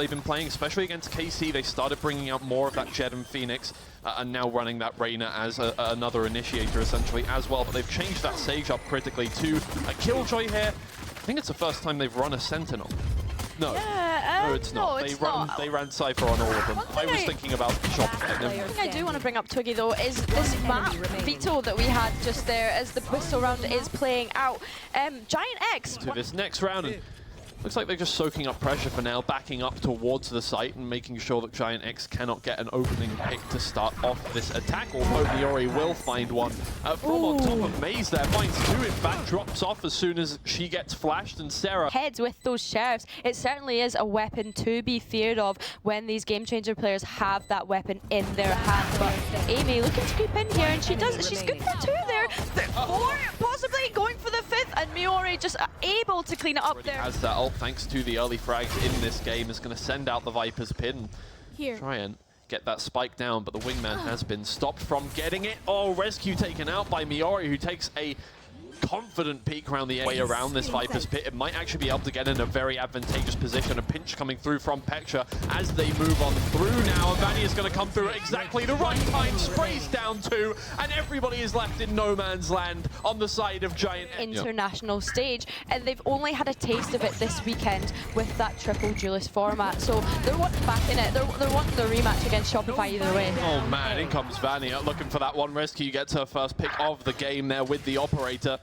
They've been playing, especially against KC, they started bringing out more of that Jett and Phoenix, and now running that Reyna as another initiator essentially as well. But they've changed that Sage up critically to a Killjoy here. I think it's the first time they've run a Sentinel. No, no, it's not. They ran Cypher on all of them. I was thinking about shot them. One thing I do want to bring up, Twiggy, though, is this map veto that we had just there as the pistol round is playing out. GIANTX to this next round. And looks like they're just soaking up pressure for now, backing up towards the site and making sure that GIANTX cannot get an opening pick to start off this attack, although Miori will find one. From on top of Maze there, finds two, in fact, drops off as soon as she gets flashed, and Sarah heads with those sheriffs. It certainly is a weapon to be feared of when these game changer players have that weapon in their hand. But Amy looking to creep in here, and she does. She's good for two there. Four, possibly going for the fifth, and Miori just able to clean it up there. Has that ult, thanks to the early frags in this game, is going to send out the Viper's pin. Here. Try and get that spike down, but the wingman has been stopped from getting it. Oh, rescue taken out by Miori, who takes a confident peek around the way around this Viper's pit. It might actually be able to get in a very advantageous position. A pinch coming through from Petra as they move on through now. Vani is going to come through at exactly the right time, sprays down two, and everybody is left in no man's land on the side of GIANTX. International stage, and they've only had a taste of it this weekend with that triple duelist format, so they're wanting back in it. They're wanting the rematch against Shopify either way. Oh man, in comes Vani looking for that one rescue, gets her first pick of the game there with the operator,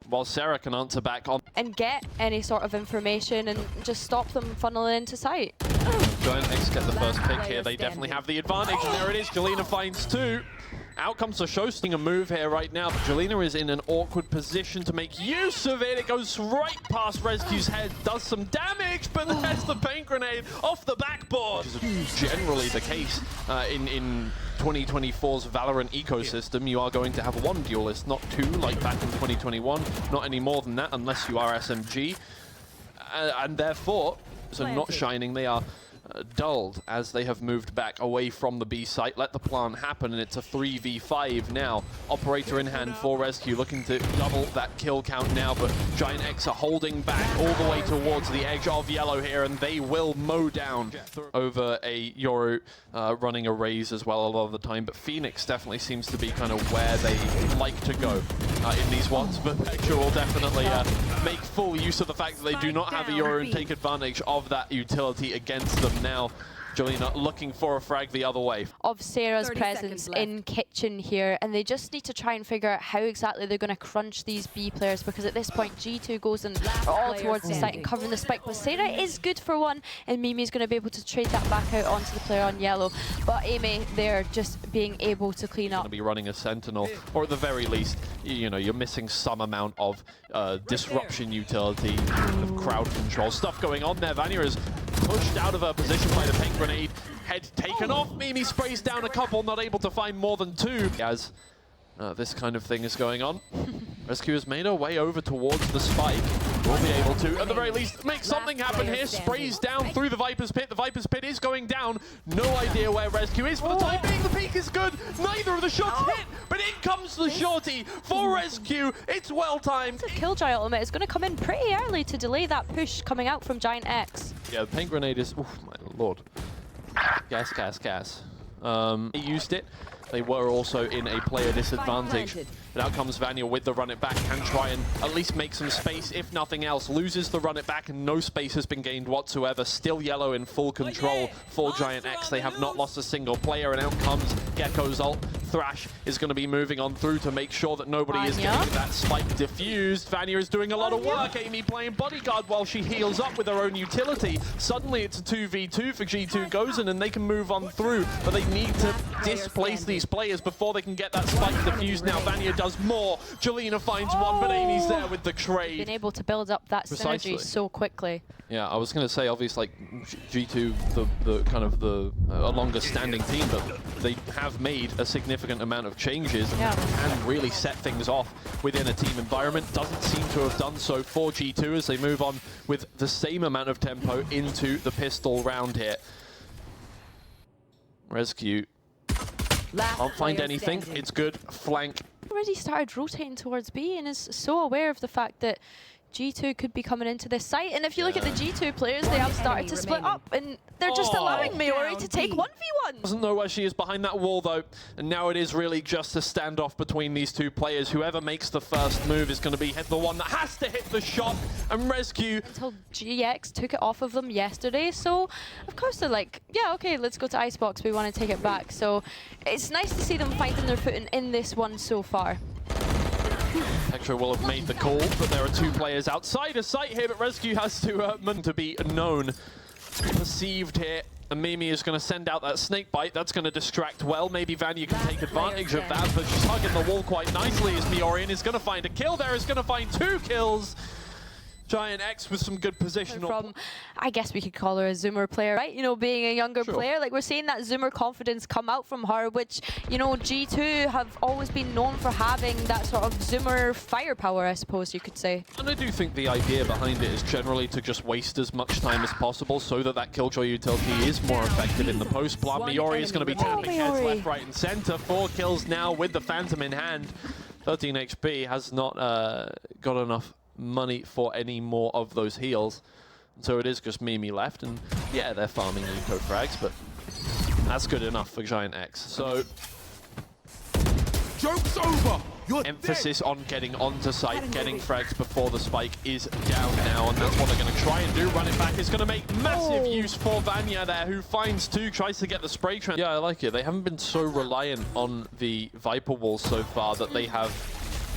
while Sarah can answer back on and get any sort of information and just stop them funneling into sight. GIANTX get the first pick here. They definitely have the advantage, and there it is. Jelena finds two. Out comes Sososting a move here right now, but Jelena is in an awkward position to make use of it. It goes right past Rescue's head, does some damage, but there's the paint grenade off the backboard. Which is generally the case in 2024's Valorant ecosystem. You are going to have one duelist, not two, like back in 2021. Not any more than that, unless you are SMG. And therefore, so not shining, they are dulled as they have moved back away from the B site. Let the plan happen, and it's a 3v5 now. Operator in hand for Rescue, looking to double that kill count now, but GIANTX are holding back all the way towards the edge of yellow here, and they will mow down over a Yoru running a raise as well a lot of the time. But Phoenix definitely seems to be kind of where they like to go in these ones, but Petra will definitely make full use of the fact that they do not have a Yoru and take advantage of that utility against them. Now Jelena looking for a frag the other way. Of Sarah's presence in kitchen here, and they just need to try and figure out how exactly they're going to crunch these B players, because at this point G2, Gozen are all towards the site and covering the spike. But Sarah is good for one, and Mimi's going to be able to trade that back out onto the player on yellow. But Amy, they're just being able to clean up. Going to be running a Sentinel, or at the very least, you know, you're missing some amount of disruption utility, of crowd control. Stuff going on there. Vanya is pushed out of her position by the paint grenade. Head taken off. Mimi sprays down a couple, not able to find more than two. As this kind of thing is going on. Rescue has made her way over towards the spike. Will be able to, at the very least, make something happen here. Sprays down through the Viper's pit. The Viper's pit is going down. No idea where Rescue is for the time being. The peak is good. Neither of the shots hit, but in comes the shorty for Rescue. It's well timed. The Killjoy ultimate is going to come in pretty early to delay that push coming out from GIANTX. Yeah, the paint grenade is, oh my lord. Gas, gas, gas. They used it. They were also in a player disadvantage. But out comes Vanya with the run it back, can try and at least make some space, if nothing else. Loses the run it back, and no space has been gained whatsoever. Still yellow in full control for GIANTX. They have not lost a single player, and out comes Gecko's ult. Thrash is going to be moving on through to make sure that nobody is getting that spike diffused. Vanya is doing a lot of work. Amy playing bodyguard while she heals up with her own utility. Suddenly it's a 2v2 for G2 Gozen, and they can move on through, but they need to displace these players before they can get that spike diffused. Now Vanya does more. Jelena finds one, but Amy's there with the trade. Been able to build up that synergy so quickly. Yeah, I was going to say, obviously, like G2, the kind of a longer standing team, but they have made a significant amount of changes and really set things off within a team environment. Doesn't seem to have done so for G2 as they move on with the same amount of tempo into the pistol round here. Rescue can't find anything. It's good. Flank. Already started rotating towards B and is so aware of the fact that G2 could be coming into this site. And if you look at the G2 players, they have started to split up, and they're just allowing Maori to take 1v1. Doesn't know where she is behind that wall, though. And now it is really just a standoff between these two players. Whoever makes the first move is going to be the one that has to hit the shot and rescue. Until GX took it off of them yesterday, so of course they're like, yeah, okay, let's go to Icebox, we want to take it back. So it's nice to see them finding their footing in this one so far. Petra will have made the call, but there are two players outside of sight here, but Rescue has to be known, perceived here. And Mimi is going to send out that snake bite. That's going to distract well. Maybe Vanya can take advantage of that, but she's hugging the wall quite nicely as Miorian is going to find a kill there. Is going to find 2 kills. GIANTX with some good position. From, I guess we could call her a Zoomer player, right? You know, being a younger player, like we're seeing that Zoomer confidence come out from her, which, you know, G2 have always been known for having that sort of Zoomer firepower, I suppose you could say. And I do think the idea behind it is generally to just waste as much time as possible so that that killjoy utility is more effective in the post plant. Miori is going to be tapping heads left, right, and center. 4 kills now with the Phantom in hand. 13 HP has not got enough money for any more of those heals. So it is just Mimi left, and yeah, they're farming eco frags, but that's good enough for GIANTX. So joke's over. You're emphasis dead. on getting onto site, getting frags before the spike is down now, and that's what they're going to try and do. Running back is going to make massive use for Vanya there, who finds 2, tries to get the spray trend. Yeah, I like it. They haven't been so reliant on the Viper wall so far that they have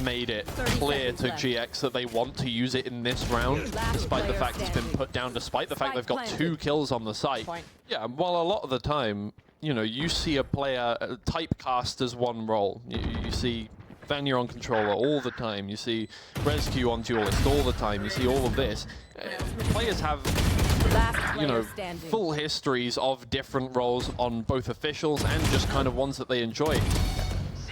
made it clear to GX that they want to use it in this round, despite the fact it's been put down, despite the fact they've got 2 kills on the site. Yeah, and while a lot of the time, you know, you see a player typecast as one role. You see Vanya on controller all the time. You see Rescue on duelist all the time. You see all of this. Players have, you know, full histories of different roles on both officials and just kind of ones that they enjoy,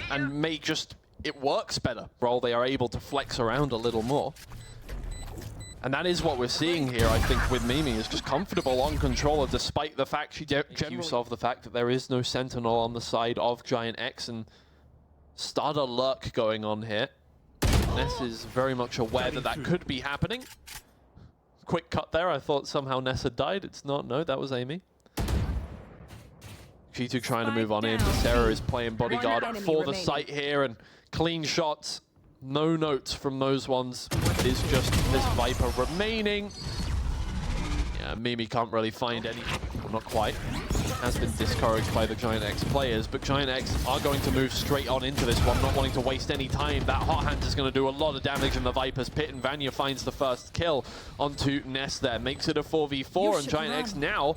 and make just it works better, while they are able to flex around a little more. And that is what we're seeing here, I think, with Mimi, is just comfortable on controller, despite the fact she makes use of the fact that there is no Sentinel on the side of GIANTX, and starter lurk going on here. Ness is very much aware that that could be happening. Quick cut there, I thought somehow Ness had died. It's not, no, that was Amy. G2 trying to move on in. Sarah is playing bodyguard for the site here, and clean shots. No notes from those ones. It is just this Viper remaining. Yeah, Mimi can't really find any. Well, not quite. Has been discouraged by the GIANTX players, but GIANTX are going to move straight on into this one, not wanting to waste any time. That hot hand is going to do a lot of damage in the Viper's pit, and Vanya finds the first kill onto Ness there. Makes it a 4v4, and GIANTX now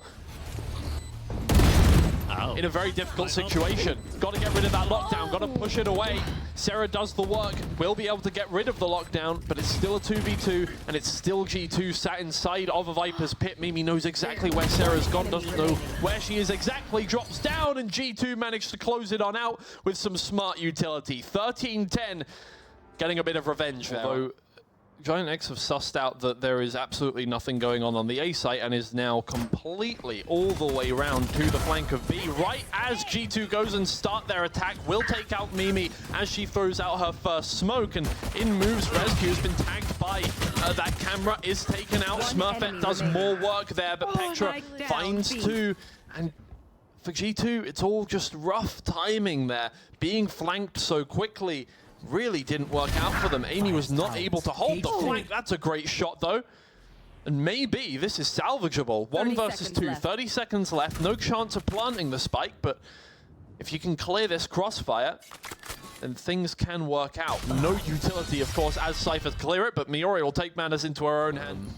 in a very difficult situation. Got to get rid of that lockdown, got to push it away. Sarah does the work, will be able to get rid of the lockdown, but it's still a 2v2, and it's still G2 sat inside of a Viper's pit. Mimi knows exactly where Sarah's gone, doesn't know where she is exactly, drops down, and G2 managed to close it on out with some smart utility. 13-10, getting a bit of revenge there. Although GIANTX have sussed out that there is absolutely nothing going on the A site, and is now completely all the way around to the flank of B. Right as G2 goes and start their attack, will take out Mimi as she throws out her first smoke, and in moves Rescue, has been tagged by that camera, is taken out. Smurfette does more work there, but Petra finds 2, and for G2, it's all just rough timing there. Being flanked so quickly really didn't work out for them. Amy was not able to hold the flank. That's a great shot, though. And maybe this is salvageable. 1 versus 2, 30 seconds left. No chance of planting the spike, but if you can clear this crossfire, then things can work out. No utility, of course, as Cypher clear it, but Miori will take matters into her own hand.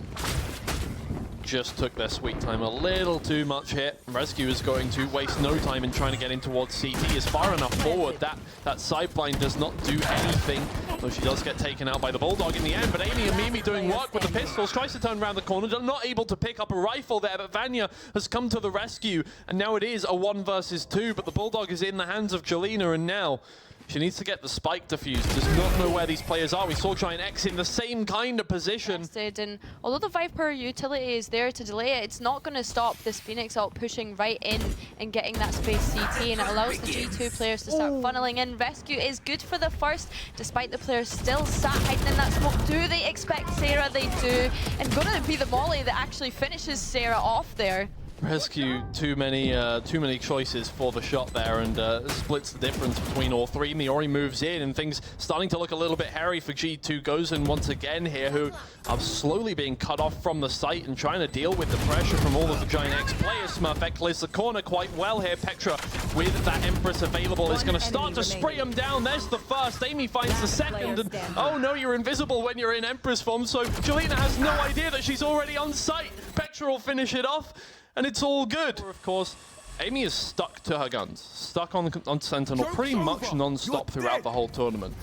Just took their sweet time a little too much here. Rescue is going to waste no time in trying to get in towards CT. Is far enough forward that sideline does not do anything, though she does get taken out by the Bulldog in the end. But Amy and Mimi doing work with the pistols, tries to turn around the corner, not able to pick up a rifle there, but Vanya has come to the rescue, and now it is a 1 versus 2, but the Bulldog is in the hands of Jelena, and now She needs to get the spike defused. Does not know where these players are. We saw GIANTX in the same kind of position. And although the Viper utility is there to delay it, it's not going to stop this Phoenix ult pushing right in and getting that space CT, and it allows the G2 players to start funneling in. Rescue is good for the first, despite the players still sat hiding in that smoke. Do they expect Sarah? They do. And gonna be the molly that actually finishes Sarah off there. Rescue, too many choices for the shot there, and splits the difference between all three. Miori moves in, and things starting to look a little bit hairy for G2 Gozen once again here, who are slowly being cut off from the site and trying to deal with the pressure from all of the GIANTX players. Smurfette clears the corner quite well here. Petra, with that Empress available, is going to start to spray him down. There's the first. Amy finds the second, and oh no, you're invisible when you're in Empress form, so Jelena has no idea that she's already on site. Petra will finish it off, and it's all good. Of course, Amy is stuck to her guns, stuck on Sentinel pretty much non-stop throughout the whole tournament.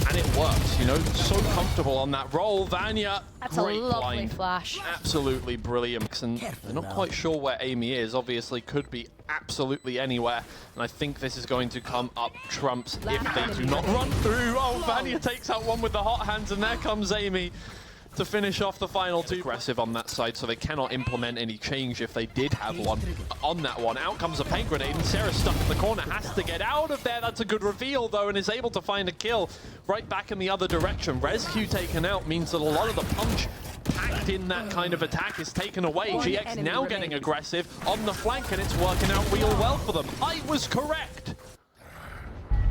And it works, you know, so comfortable on that roll. Vanya, that's great a lovely blind. Flash. Absolutely brilliant. And they're not quite sure where Amy is. Obviously, could be absolutely anywhere. And I think this is going to come up trumps if they do not run through. Oh, Vanya takes out one with the hot hands, and there comes Amy to finish off the final two. Aggressive on that side, so they cannot implement any change if they did have one on that one. Out comes a paint grenade, and Sarah stuck in the corner, has to get out of there. That's a good reveal, though, and is able to find a kill right back in the other direction. Rescue taken out means that a lot of the punch packed in that kind of attack is taken away. GX now getting aggressive on the flank, and it's working out real well for them. I was correct.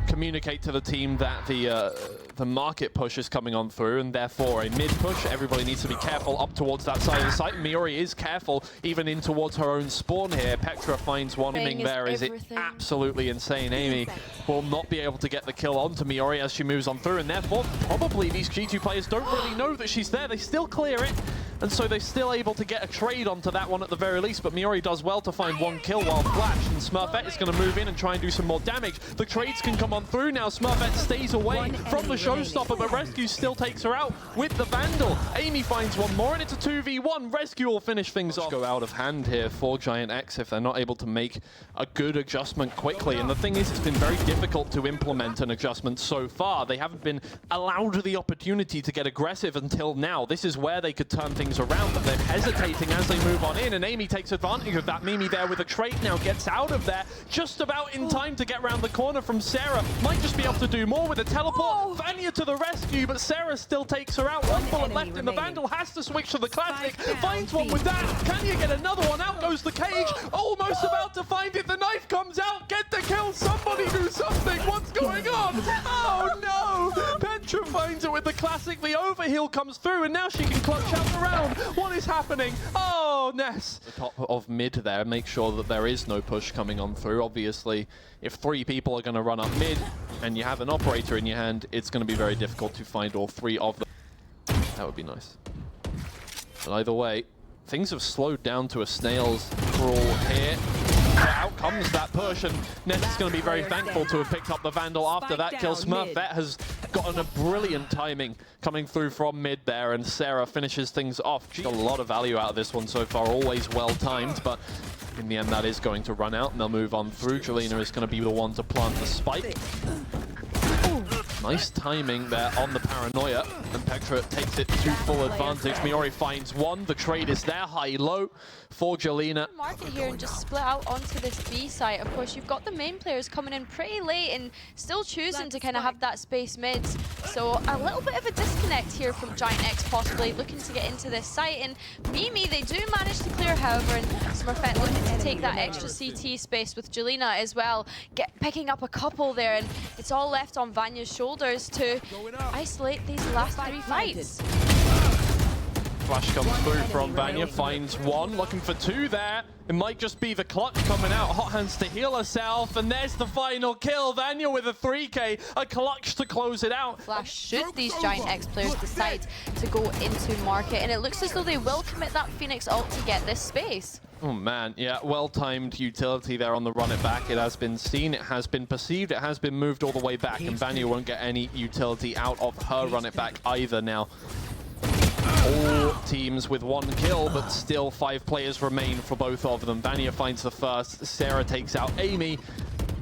Communicate to the team that the market push is coming on through, and therefore a mid push. Everybody needs to be careful up towards that side of the site. Miori is careful even in towards her own spawn here. Petra finds one. There is it absolutely insane. Amy will not be able to get the kill onto Miori as she moves on through, and therefore probably these G2 players don't really know that she's there. They still clear it, and so they're still able to get a trade onto that one at the very least, but Miori does well to find one kill while Flash, and Smurfette is going to move in and try and do some more damage. The trades can come on through now. Smurfette stays away from the showstopper, but Rescue still takes her out with the Vandal. Amy finds one more, and it's a 2v1. Rescue will finish things off. Go out of hand here for GIANTX if they're not able to make a good adjustment quickly, and the thing is, it's been very difficult to implement an adjustment so far. They haven't been allowed the opportunity to get aggressive until now. This is where they could turn things around, but they're hesitating as they move on in, and Amy takes advantage of that. Mimi there with a trade now, gets out of there just about in time to get around the corner from Sarah. Might just be able to do more with a teleport. Vanya to the rescue, but Sarah still takes her out. One bullet left, and the Vandal has to switch to the classic. Finds one with that. Can you get another one? Out goes the cage. Almost about to find it. The knife comes out. Get the kill. Somebody do something. What's going on? Oh no! Petra finds it with the classic. The overheal comes through, and now she can clutch out the round. What is happening? Oh, Ness. The top of mid there. Make sure that there is no push coming on through. Obviously, if three people are going to run up mid and you have an operator in your hand, it's going to be very difficult to find all three of them. That would be nice. But either way, things have slowed down to a snail's crawl here. Out comes that push, and Ness is going to be very thankful to have picked up the Vandal after that kill. Smurfette has gotten a brilliant timing coming through from mid there, and Sarah finishes things off. She got a lot of value out of this one so far, always well timed, but in the end that is going to run out, and they'll move on through. Jelena is going to be the one to plant the spike. Nice timing there on the paranoia, and Petra takes it to full advantage. Miori finds one. The trade is there, high-low for Jelena. Market here and just split out onto this B site. Of course, you've got the main players coming in pretty late and still choosing to kind of have that space mid. So a little bit of a disconnect here from GIANTX, possibly looking to get into this site. And Mimi, they do manage to clear, however, and Smurfette looking to take that extra CT space with Jelena as well, picking up a couple there, and it's all left on Vanya's shoulders to isolate these last three fights. Flash comes through from Vanya, finds one, looking for two there. It might just be the clutch coming out. Hot hands to heal herself, and there's the final kill. Vanya with a 3K, a clutch to close it out. Flash, should these GIANTX players decide to go into market, and it looks as though they will commit that Phoenix ult to get this space. Oh man, yeah, well-timed utility there on the run it back. It has been seen, it has been perceived, it has been moved all the way back, and Vanya won't get any utility out of her run it back either now. All teams with one kill, but still 5 players remain for both of them. Vanya finds the first, Sarah takes out Amy,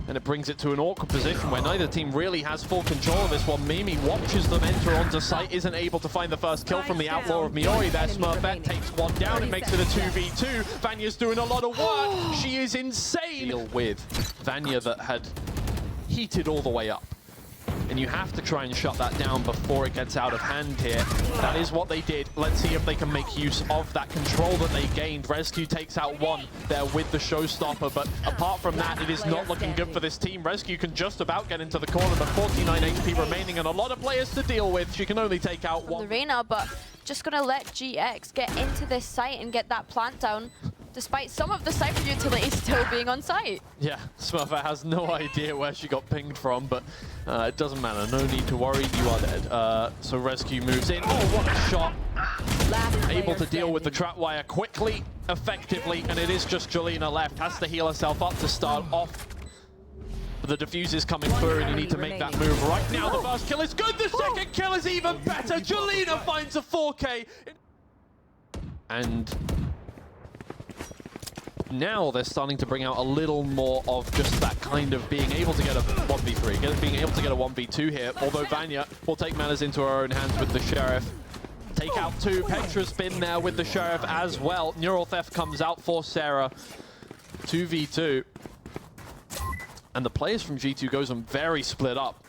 And it brings it to an awkward position where neither team really has full control of this one. Mimi watches them enter onto site, isn't able to find the first kill from the Outlaw of Miori there. Smurfette takes one down, it makes it a 2v2. Vanya's doing a lot of work. She is insane. Deal with Vanya that had heated all the way up. And you have to try and shut that down before it gets out of hand here. That is what they did. Let's see if they can make use of that control that they gained. Rescue takes out one there with the showstopper, but apart from that, it is not looking good for this team. Rescue can just about get into the corner, but 49 HP remaining and a lot of players to deal with. She can only take out one. Lorena, but just gonna let GX get into this site and get that plant down, despite some of the Cypher utilities still being on site. Yeah, Smurfette has no idea where she got pinged from, but it doesn't matter. No need to worry, you are dead. So Rescue moves in. Oh, what a shot. Able to deal with the trap wire quickly, effectively, and it is just Jelena left. Has to heal herself up to start off. The defuse is coming through, and you need to make that move right now. The first kill is good, the second kill is even better. Jelena finds a 4K. And now they're starting to bring out a little more of just that kind of being able to get a 1v3, being able to get a 1v2 here, although Vanya will take matters into her own hands with the Sheriff. Take out two. Petra's been there with the Sheriff as well. Neural Theft comes out for Sarah. 2v2. And the players from G2 Gozen very split up.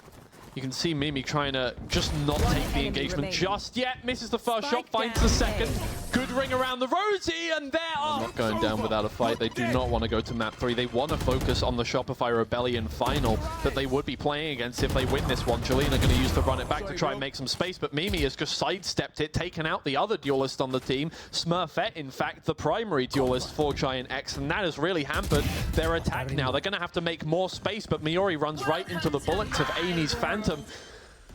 You can see Mimi trying to just not take the engagement just yet. Misses the first shot, finds the second. Good ring around the Rosie, and they're not going down without a fight. They do not want to go to map 3. They want to focus on the Shopify Rebellion final that they would be playing against if they win this one. Jelena going to use to run it back to try and make some space, but Mimi has just sidestepped it, taken out the other duelist on the team. Smurfette, in fact, the primary duelist for GIANTX, and that has really hampered their attack now. They're going to have to make more space, but Miori runs right into the bullets of Amy's Phantom.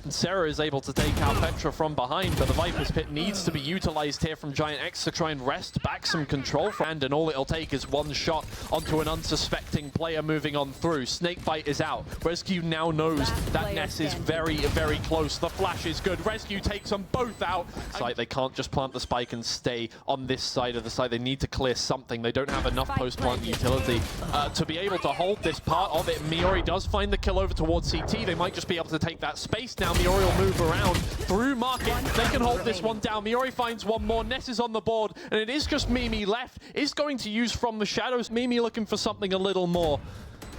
And Sarah is able to take out Petra from behind, but the Viper's Pit needs to be utilized here from GIANTX to try and wrest back some control from and all it'll take is one shot onto an unsuspecting player moving on through. Snakebite is out. Rescue now knows that Ness is very, very close. The flash is good. Rescue takes them both out. They can't just plant the spike and stay on this side of the site. They need to clear something. They don't have enough post-plant utility to be able to hold this part of it. Miori does find the kill over towards CT. They might just be able to take that space now. Miori will move around through market. They can hold this one down. Miori finds one more. Ness is on the board, and it is just Mimi left. Is going to use from the shadows. Mimi looking for something a little more.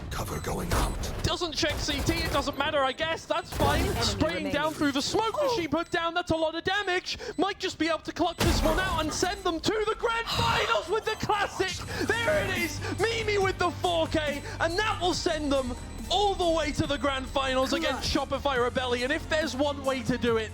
Cover going out. Doesn't check CT, it doesn't matter, I guess. That's fine. Spraying down through the smoke that she put down. That's a lot of damage. Might just be able to clutch this one out and send them to the grand finals with the classic. There it is. Mimi with the 4K, and that will send them all the way to the grand finals against Shopify Rebellion. If there's one way to do it,